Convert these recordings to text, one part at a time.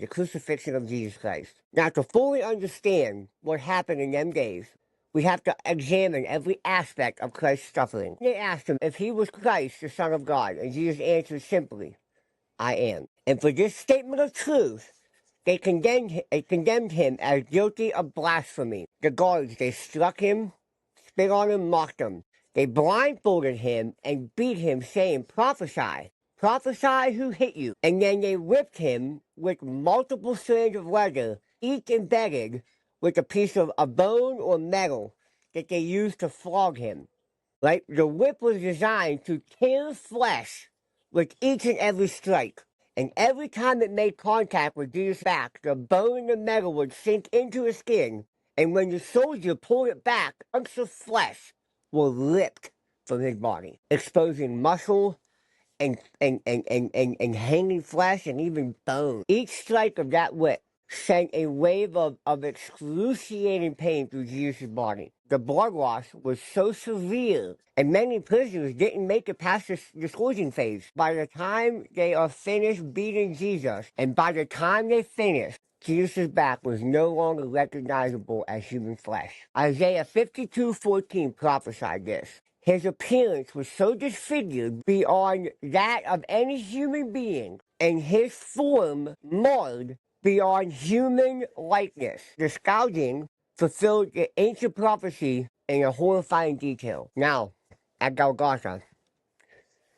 the crucifixion of Jesus Christ. Now, to fully understand what happened in them days, we have to examine every aspect of Christ's suffering. They asked him if he was Christ, the Son of God, and Jesus answered simply, I am. And for this statement of truth, they condemned him as guilty of blasphemy. The guards, they struck him, spit on him, mocked him. They blindfolded him and beat him, saying, prophesy. Prophesy who hit you. And then they whipped him with multiple strands of leather, each embedded with a piece of a bone or metal that they used to flog him. Right? The whip was designed to tear flesh with each and every strike. And every time it made contact with Jesus' back, the bone and the metal would sink into his skin. And when the soldier pulled it back, chunks of flesh were ripped from his body, exposing muscle and hanging flesh and even bone. Each strike of that whip sent a wave of excruciating pain through Jesus' body. The blood loss was so severe, and many prisoners didn't make it past the scourging phase. By the time they are finished beating Jesus, and by the time they finished, Jesus' back was no longer recognizable as human flesh. Isaiah 52:14 prophesied this. His appearance was so disfigured beyond that of any human being, and his form marred beyond human likeness. The scourging fulfilled the ancient prophecy in a horrifying detail. Now, at Golgotha,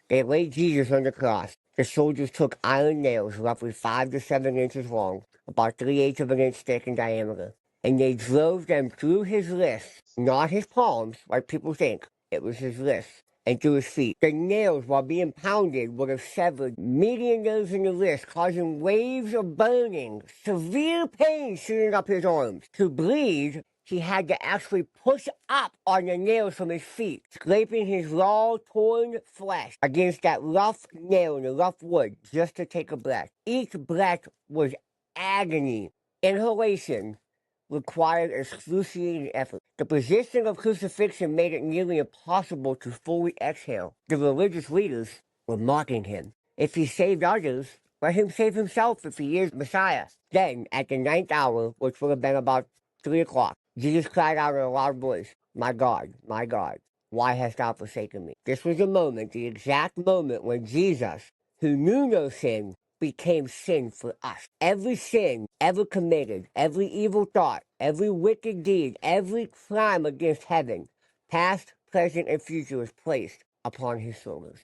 they laid Jesus on the cross. The soldiers took iron nails roughly 5 to 7 inches long, about 3/8 of an inch thick in diameter, and they drove them through his wrists, not his palms, like people think. It was his wrists, and through his feet. The nails, while being pounded, would have severed median nerves in the wrist, causing waves of burning, severe pain shooting up his arms. To bleed, he had to actually push up on the nails from his feet, scraping his raw, torn flesh against that rough nail and the rough wood just to take a breath. Each breath was agony. Inhalation required excruciating effort. The position of crucifixion made it nearly impossible to fully exhale. The religious leaders were mocking him. If he saved others, let him save himself if he is Messiah. Then, at the 9th hour, which would have been about 3 o'clock, Jesus cried out in a loud voice, my God, why hast thou forsaken me? This was the moment, the exact moment when Jesus, who knew no sin, became sin for us. Every sin ever committed, every evil thought, every wicked deed, every crime against heaven, past, present, and future, was placed upon his shoulders.